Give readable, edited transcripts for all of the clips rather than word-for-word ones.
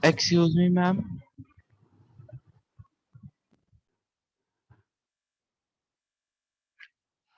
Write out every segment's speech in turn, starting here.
Excuse me, ma'am.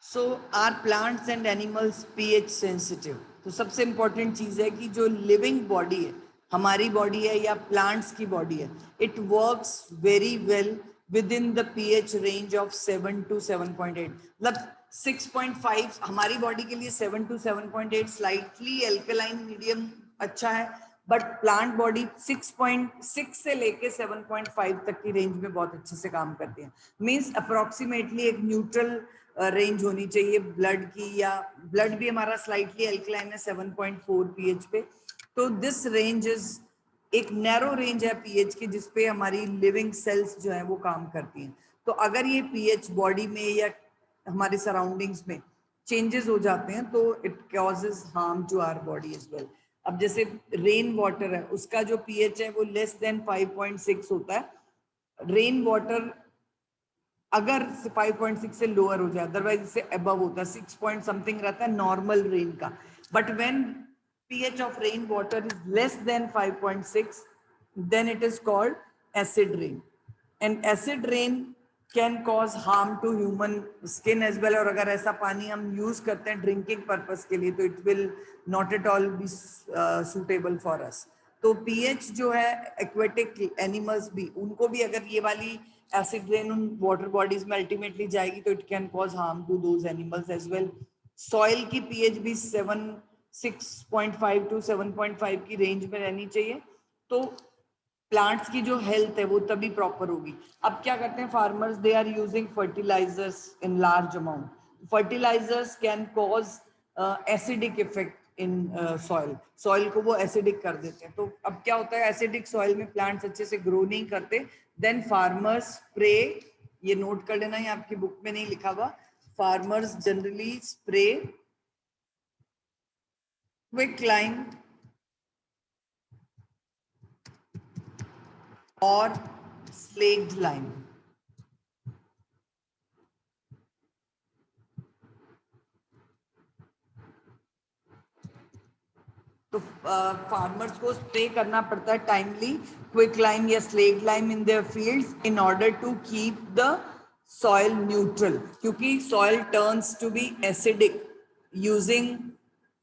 So are plants and animals pH sensitive? तो सबसे important चीज है कि जो लिविंग बॉडी है, हमारी बॉडी है या प्लांट्स की बॉडी है, it works very well with in the pH range of 7 to 7.8. मतलब 6.5 हमारी बॉडी के लिए, 7 to 7.8 स्लाइटली एल्कलाइन मीडियम अच्छा है, बट प्लांट बॉडी 6.6 से लेके 7.5 तक की रेंज में बहुत अच्छे से काम करती है. मीन्स अप्रोक्सीमेटली एक न्यूट्रल रेंज होनी चाहिए ब्लड की, या ब्लड भी हमारा स्लाइटली एल्कलाइन है 7.4 पीएच पे. तो दिस रेंज इज एक नैरो रेंज है पीएच की, जिसपे हमारी लिविंग सेल्स जो है वो काम करती हैं. तो अगर ये पीएच बॉडी में या हमारे सराउंडिंग्स में चेंजेस हो जाते हैं तो it causes harm to our body as well. अब जैसे रेन वाटर है, उसका जो पीएच है वो लेस देन 5.6 होता है. रेन वाटर अगर 5.6 से लोअर हो जाए, अदरवाइज इससे अबव होता है, 6 पॉइंट समथिंग रहता है नॉर्मल रेन का. But when pH of rain water is less than 5.6, then it is called acid rain. And acid rain can cause harm to human skin as well. और अगर ऐसा पानी हम यूज करते हैं ड्रिंकिंग पर्पस के लिए तो it will not at all be suitable for us. तो पीएच जो है एक्वेटिक एनिमल्स भी, उनको भी अगर ये वाली एसिड रेन उन वाटर बॉडीज में अल्टीमेटली जाएगी तो it can cause harm to those animals as well. Soil की पीएच भी 6.5 to 7.5 की रेंज में रहनी चाहिए. तो प्लांट्स की जो हेल्थ है वो तभी प्रॉपर होगी. अब क्या करते हैं farmers, they are using fertilisers in large amount. Fertilizers can cause acidic effect in soil. Soil को वो एसिडिक कर देते हैं. तो अब क्या होता है, एसिडिक सॉइल में प्लांट्स अच्छे से ग्रो नहीं करते. देन फार्मर्स स्प्रे, ये नोट कर लेना, ये आपकी बुक में नहीं लिखा हुआ. फार्मर्स जनरली स्प्रे क्विकलाइम और स्लेक्ड लाइम. तो फार्मर्स को स्प्रे करना पड़ता है टाइमली क्विक लाइम या slaked lime in their fields in order to keep the soil neutral, क्योंकि soil turns to be acidic using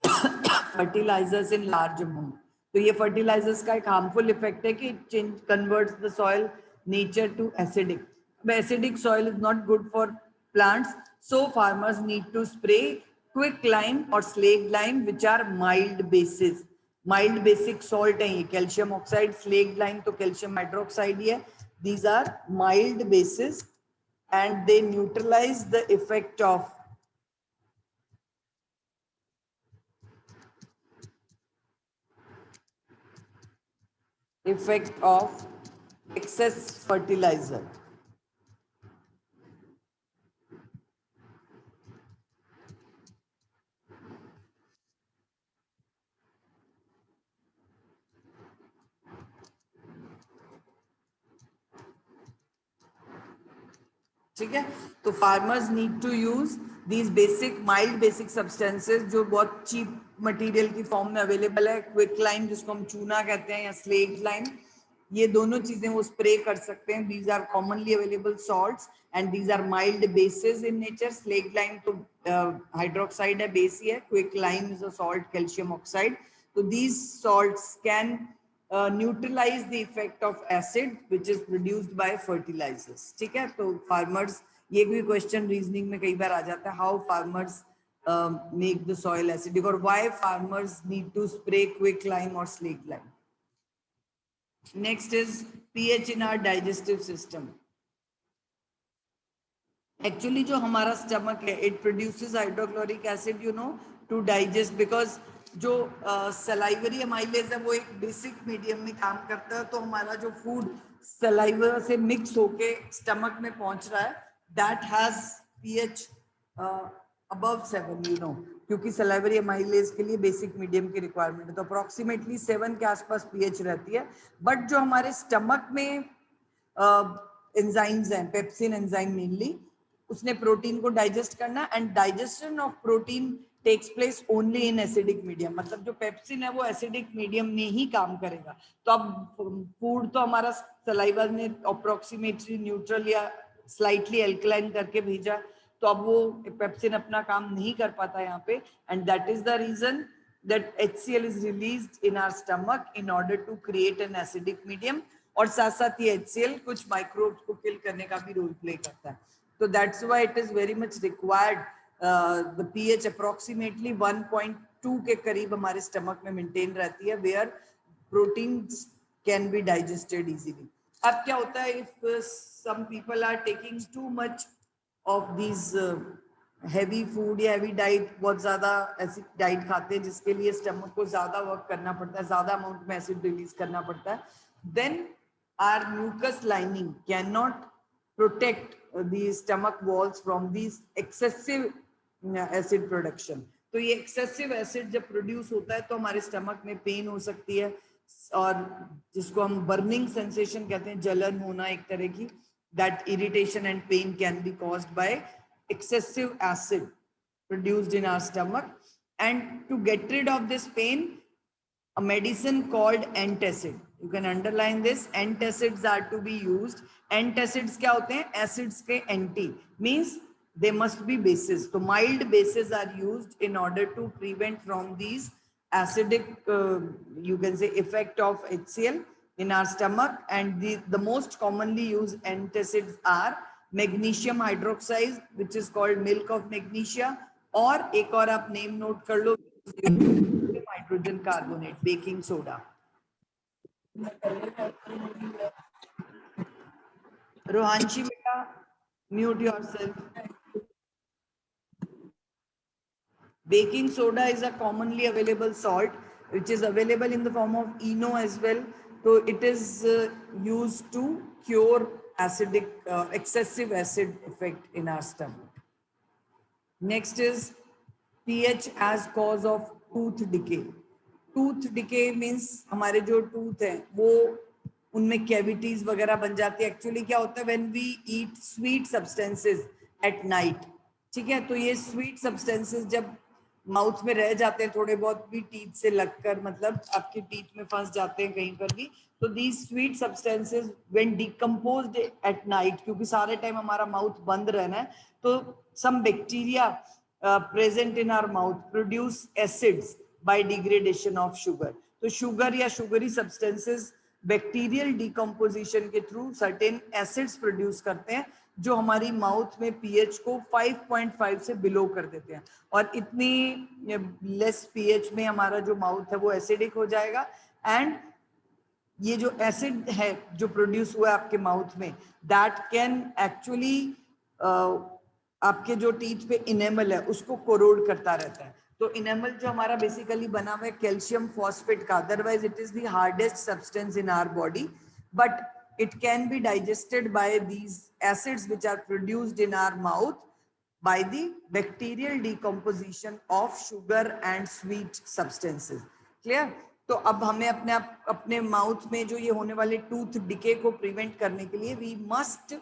fertilisers in large amount. तो ये फर्टिलाइजर्स का एक हार्मफुल इफेक्ट है कि it converts the soil nature to acidic. Acidic soil is not good for plants, so farmers need to spray quick lime or slaked lime which are mild bases. mild basic salt है ये, calcium oxide. slaked lime तो calcium hydroxide ही है. these are mild bases and they neutralize the effect of excess fertilizer. ठीक है. तो farmers need to use these basic mild basic substances जो बहुत cheap material की फॉर्म में अवेलेबल है. क्विक लाइम जिसको हम चूना कहते हैं या स्लेक्ड लाइम, ये दोनों चीजें वो स्प्रे कर सकते हैं. These are commonly available salts and these are mild basis in nature. Slaked lime तो हाइड्रोक्साइड है, बेस ही है. Quick lime is a salt, calcium oxide. तो these salts can neutralize the effect of acid which is produced by fertilizers. ठीक है. तो farmers, ये भी क्वेश्चन रीजनिंग में कई बार आ जाता है, how farmers make the soil acidic or why farmers need to spray quick lime or slaked lime. Next is pH in our digestive system. Actually जो हमारा स्टमक है, it produces hydrochloric acid you know to digest, because जो salivary amylase है वो एक basic medium में काम करता है. तो हमारा जो फूड सलाइवा से मिक्स होके स्टमक में पहुंच रहा है, that has pH above 7 you know, क्योंकि सलाइवरी अमाइलेज के लिए बेसिक मीडियम की रिक्वायरमेंट है. तो अप्रोक्सीमेटली 7 के आसपास पीएच रहती है. बट जो हमारे स्टमक में एंजाइम्स हैं, पेप्सिन एंजाइम मेनली, उसने प्रोटीन को डाइजेस्ट करना, and digestion of protein takes place only in acidic medium, मतलब जो पेप्सिन है वो एसिडिक मीडियम में ही काम करेगा। तो अब फूड तो हमारा सलाइवा ने अप्रोक्सीमेटली न्यूट्रल या स्लाइटली एल्कलाइन करके भेजा, तो अब वो पेप्सिन अपना काम नहीं कर पाता यहाँ पे, and that is the reason that HCl is released in our stomach in order to create an acidic medium, और साथ साथ ये HCl कुछ माइक्रोब्स को किल करने का भी रोल प्ले करता है। तो that's why it is very much required the pH approximately 1.2 के करीब हमारे स्टमक में मेंटेन रहती है, where proteins can be digested easily. अब क्या होता है, if some people are taking too much of these heavy food या हैवी डाइट, बहुत ज्यादा ऐसी डाइट खाते हैं जिसके लिए स्टमक को ज्यादा वर्क करना पड़ता है, ज्यादा अमाउंट में एसिड रिलीज करना पड़ता है, then our mucus lining can not protect the stomach walls from this excessive acid production. तो ये एक्सेसिव एसिड जब प्रोड्यूस होता है तो हमारे स्टमक में पेन हो सकती है, और जिसको हम बर्निंग सेंसेशन कहते हैं, जलन होना एक तरह की, that irritation and pain can be caused by excessive acid produced in our stomach. And to get rid of this pain, a medicine called antacid, you can underline this, antacids are to be used. Antacids क्या होते हैं? Acids के anti, means they must be bases. So mild bases are used in order to prevent from these acidic you can say effect of HCl in our stomach. And the most commonly used antacids are magnesium hydroxide which is called milk of magnesia, और एक और आप name note कर लो, hydrogen carbonate, baking soda. रोहांशी बेटा mute yourself. Baking soda is a commonly available salt which is available in the form of ENO as well. So it is used to cure acidic excessive acid effect in our stomach. Next is pH as cause of tooth decay. Tooth decay means हमारे जो tooth है वो उनमें cavities वगैरह बन जाती है। Actually क्या होता है, when we eat sweet substances at night, ठीक है, तो ये sweet substances जब माउथ में रह जाते हैं थोड़े बहुत भी टीथ से लगकर, मतलब आपकी टीथ में फंस जाते हैं कहीं पर भी, तो these sweet substances when decomposed at night, क्योंकि सारे टाइम हमारा माउथ बंद रहना है, तो some bacteria present in our mouth produce acids by degradation of sugar. तो शुगर या शुगरी सब्सटेंसेस बैक्टीरियल डिकम्पोजिशन के थ्रू सर्टेन एसिड्स प्रोड्यूस करते हैं जो हमारी माउथ में पीएच को 5.5 से बिलो कर देते हैं, और इतनी लेस पीएच में हमारा जो माउथ है वो एसिडिक हो जाएगा। एंड ये जो एसिड है जो प्रोड्यूस हुआ है आपके माउथ में, दैट कैन एक्चुअली आपके जो टीथ पे इनेमल है उसको कोरोड करता रहता है। तो इनेमल जो हमारा बेसिकली बना हुआ है कैल्शियम फॉस्फेट का, otherwise it is the hardest substance in our body, but it can be digested by these acids which are produced in our mouth by the bacterial decomposition of sugar and sweet substances. Clear? तो अब हमें अपने mouth में जो ये होने वाले tooth decay को प्रिवेंट करने के लिए we must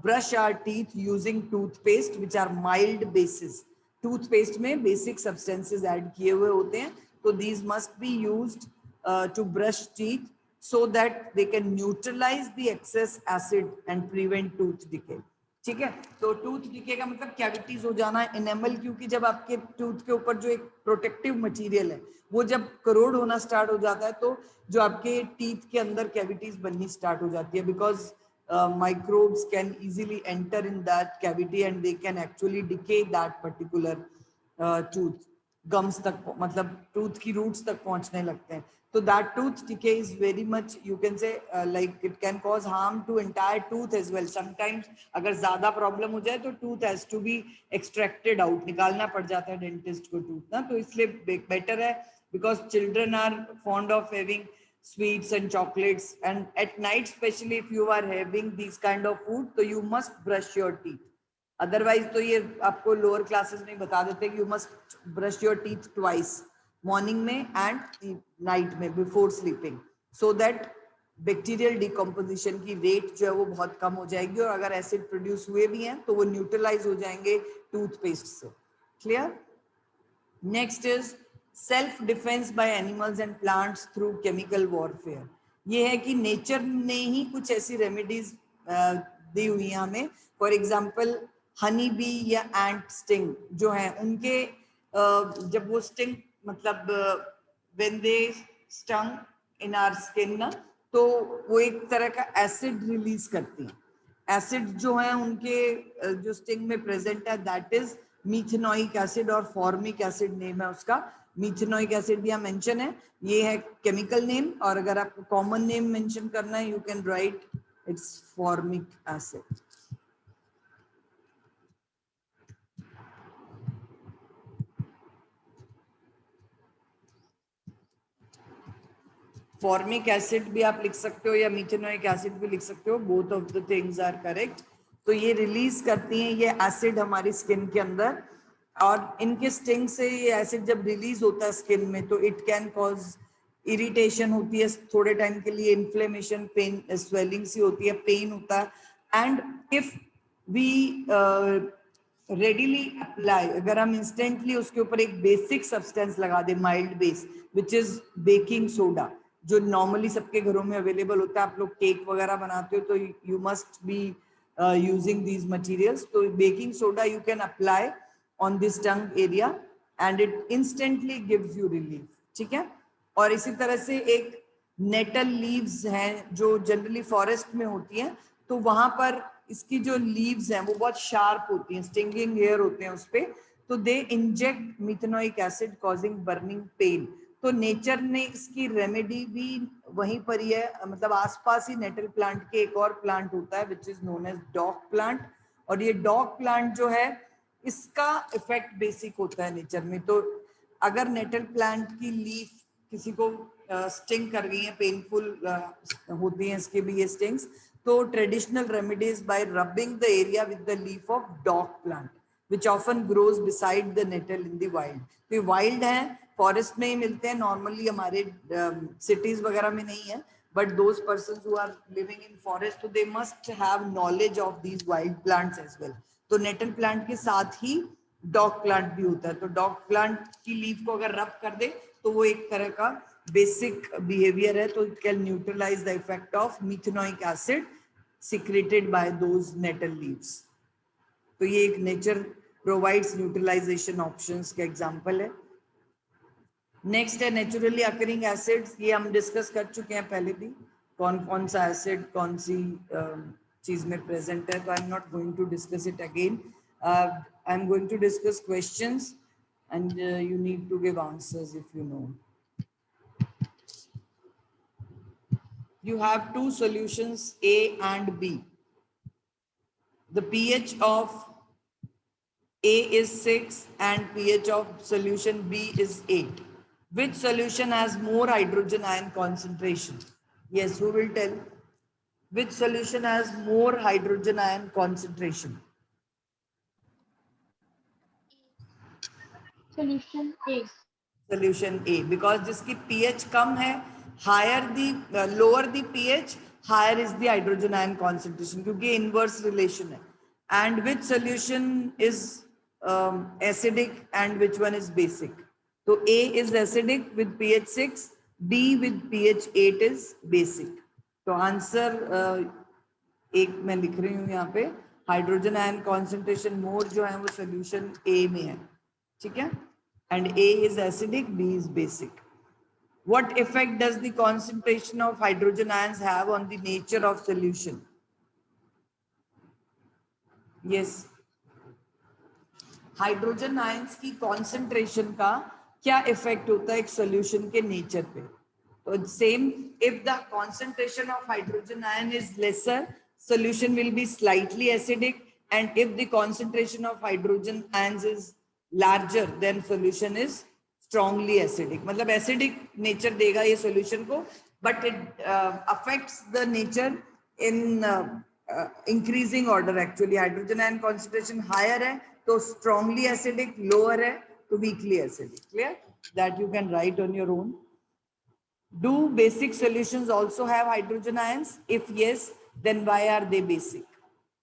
brush our teeth using toothpaste which are mild bases. Toothpaste में basic substances add किए हुए होते हैं, तो these must be used to brush teeth so that they can neutralize the excess acid and prevent tooth decay. ठीक है, तो tooth decay का मतलब कैविटीज हो जाना, इनेमल, क्योंकि जब आपके टूथ के ऊपर जो एक प्रोटेक्टिव मटेरियल है वो जब करोड होना स्टार्ट हो जाता है तो जो आपके टीथ के अंदर कैविटीज बननी स्टार्ट हो जाती है, because microbes can easily enter in that cavity and they can actually decay that particular tooth. Gums तक, मतलब टूथ की रूट्स तक पहुंचने लगते हैं। तो that tooth decay is very much, you can say like it can cause harm to entire tooth as well. Sometimes अगर ज्यादा प्रॉब्लम हो जाए तो tooth has to be extracted out, निकालना पड़ जाता है डेंटिस्ट को टूथ ना। तो इसलिए बेटर है, because children are fond of having sweets and chocolates, and at night especially if you are having these kind of food, so you must brush your teeth. Otherwise तो ये आपको lower classes में बता देते हैं कि you must brush your teeth twice, morning में and night में before sleeping, so that bacterial decomposition की रेट जो है वो बहुत कम हो जाएगी, और अगर एसिड प्रोड्यूस हुए भी हैं तो वो न्यूट्रलाइज हो जाएंगे टूथपेस्ट से। Clear? Next is self defense by animals and plants through chemical warfare. ये है कि नेचर ने ही कुछ ऐसी रेमेडीज दी हुई हैं हमें. फॉर एग्जाम्पल हनी बी या एंट स्टिंग जो है उनके जब वो स्टिंग मतलब when they stung in our skin ना, तो वो एक तरह का एसिड रिलीज करती हैं. एसिड जो है उनके जो स्टिंग में प्रेजेंट है दैट इज मीथेनोइक एसिड और फॉर्मिक एसिड नेम है उसका. मीथेनोइक एसिड यहाँ मेंशन है, ये है केमिकल नेम. और अगर आपको कॉमन नेम मेंशन करना है you can write it's formic acid. Formic acid भी आप लिख सकते हो या मीथेनोइक एसिड भी लिख सकते हो, both of the things are correct. तो ये रिलीज करती हैं ये एसिड हमारी स्किन के अंदर, और इनके स्टिंग से ये एसिड जब रिलीज होता है स्किन में तो इट कैन कॉज इरिटेशन होती है थोड़े टाइम के लिए, इन्फ्लेमेशन, पेन, स्वेलिंग सी होती है, पेन होता है. And if we readily apply, अगर हम इंस्टेंटली उसके ऊपर एक बेसिक सब्सटेंस लगा दे, mild base, which is baking soda, जो नॉर्मली सबके घरों में अवेलेबल होता है. आप लोग केक वगैरह बनाते हो तो you must be using these materials. तो baking soda you can apply on this tongue area and it instantly gives you relief. ठीक है. और इसी तरह से एक नेटल लीव्स हैं जो जनरली फॉरेस्ट में होती हैं, तो वहां पर इसकी जो लीव्स हैं वो बहुत शार्प होती हैं, स्टिंगिंग हेयर होते हैं उस पे, तो they inject methanoic acid causing burning pain. तो नेचर ने इसकी रेमेडी भी वहीं पर ही है, मतलब आसपास ही नेटल प्लांट के एक और प्लांट होता है which is known as dock plant. और ये डॉग प्लांट जो है इसका इफेक्ट बेसिक होता है नेचर में. तो अगर नेटल प्लांट की लीफ किसी को स्टिंग कर गई है, पेनफुल होती हैं इसके भी ये स्टिंग्स, तो traditional remedies by rubbing the area with the leaf of dog plant which often grows beside the nettle in the wild. तो ये वाइल्ड है, फॉरेस्ट में ही मिलते हैं, नॉर्मली हमारे सिटीज वगैरह में नहीं है. But those persons who are living in forest, तो they must have knowledge of these wild plants as well. तो नेटल प्लांट के साथ ही डॉग प्लांट भी होता है. तो डॉग प्लांट की लीफ को अगर रब कर दे तो वो एक तरह का बेसिक बिहेवियर है, तो it can neutralize the effect of methanoic acid secreted by those nettle leaves. तो ये एक नेचर प्रोवाइड्स न्यूट्रलाइजेशन ऑप्शंस का एग्जांपल है. नेक्स्ट है नेचुरली अकरिंग एसिड्स. ये हम डिस्कस कर चुके हैं पहले भी, कौन कौन सा एसिड कौन सी चीज में प्रेजेंट है. तो I am not going to discuss it again. I am going to discuss questions and you need to give answers if you know. You have two solutions A and B. The pH of A is 6 and pH of solution B is 8. Which solution has more hydrogen ion concentration? Yes, who will tell? Which solution has more hydrogen ion concentration? Solution A. Solution A, because जिसकी pH कम है, higher the lower the pH, higher is the hydrogen ion concentration, क्योंकि inverse relation है. And which solution is acidic and which one is basic? So A is acidic with pH 6, B with pH 8 is basic. तो answer एक मैं लिख रही हूँ यहाँ पे, हाइड्रोजन आयन कॉन्सेंट्रेशन मोर जो है वो सोल्यूशन A में है. ठीक है. And A is acidic, B is basic. What effect does the concentration of hydrogen ions have on the nature of solution? Yes. Hydrogen ions की कॉन्सेंट्रेशन का क्या इफेक्ट होता है एक सोल्यूशन के नेचर पे? तो same, if the concentration of hydrogen ion is lesser, solution will be slightly acidic, and if the concentration of hydrogen ions is larger, then solution is strongly acidic. मतलब acidic nature देगा ये solution को, but it affects the nature in increasing order. Actually hydrogen ion concentration higher है तो strongly acidic, lower है तो weakly acidic. Clear? That you can write on your own. Do basic solutions also have hydrogen ions? If yes, then why are they basic?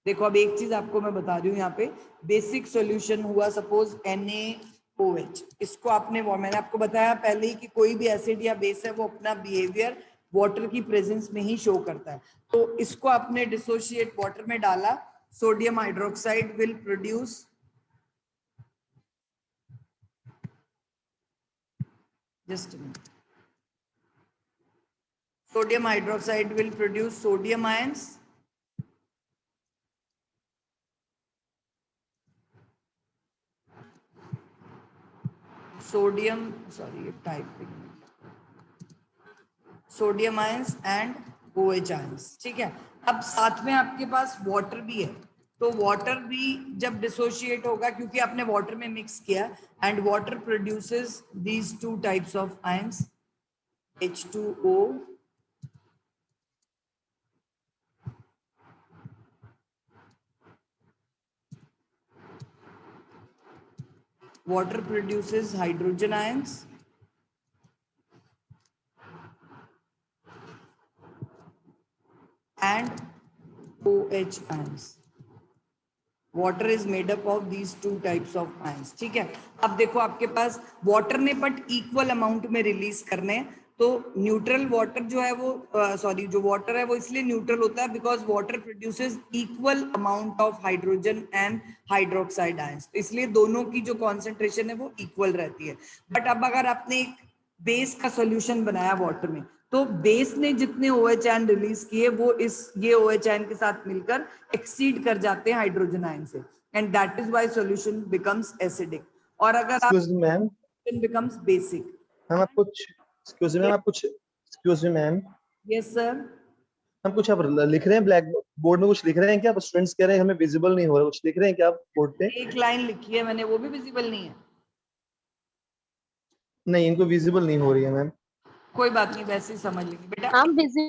देखो अब एक चीज आपको मैं बता रही हूँ, यहाँ पे बेसिक सॉल्यूशन हुआ सपोज NaOH, इसको आपने, मैंने आपको बताया पहले ही कि कोई भी एसिड या बेस है वो अपना बिहेवियर वाटर की प्रेजेंस में ही शो करता है। तो इसको आपने डिसोशिएट वाटर में डाला, sodium hydroxide will produce, just a minute, sodium hydroxide will produce sodium ions, sodium ions and OH ions, ठीक है। अब साथ में आपके पास वाटर भी है, तो वाटर भी जब डिसोशिएट होगा क्योंकि आपने वाटर में मिक्स किया, and water produces these two types of ions, H2O water produces hydrogen ions and OH ions. Water is made up of these two types of ions, ठीक है। अब देखो आपके पास वाटर ने बट इक्वल अमाउंट में release करने हैं, तो न्यूट्रल वाटर जो है वो जो वाटर है वो इसलिए न्यूट्रल होता है because water produces equal amount of hydrogen and hydroxide ions, इसलिए दोनों की जो कॉन्सेंट्रेशन है वो इक्वल रहती है। बट अब अगर आपने एक बेस का सॉल्यूशन बनाया वाटर में, तो बेस ने जितने OH आयन रिलीज किए वो ये OH आयन के साथ मिलकर एक्सीड कर जाते हैं हाइड्रोजन आयन से, and that is why solution becomes acidic. और अगर आप मैम बिकम्स बेसिक। मैम आप कुछ excuse me ma'am, yes sir. हम कुछ आप लिख रहे हैं ब्लैक बोर्ड में, कुछ लिख रहे हैं क्या? स्टूडेंट्स कह रहे हैं हमें विजिबल नहीं हो रहा, कुछ लिख रहे हैं क्या आप बोर्ड पे? एक लाइन लिखी है मैंने, वो भी विजिबल नहीं है। नहीं, इनको विजिबल नहीं हो रही है मैम। कोई बात नहीं, वैसे ही समझ लेंगे बेटा। हम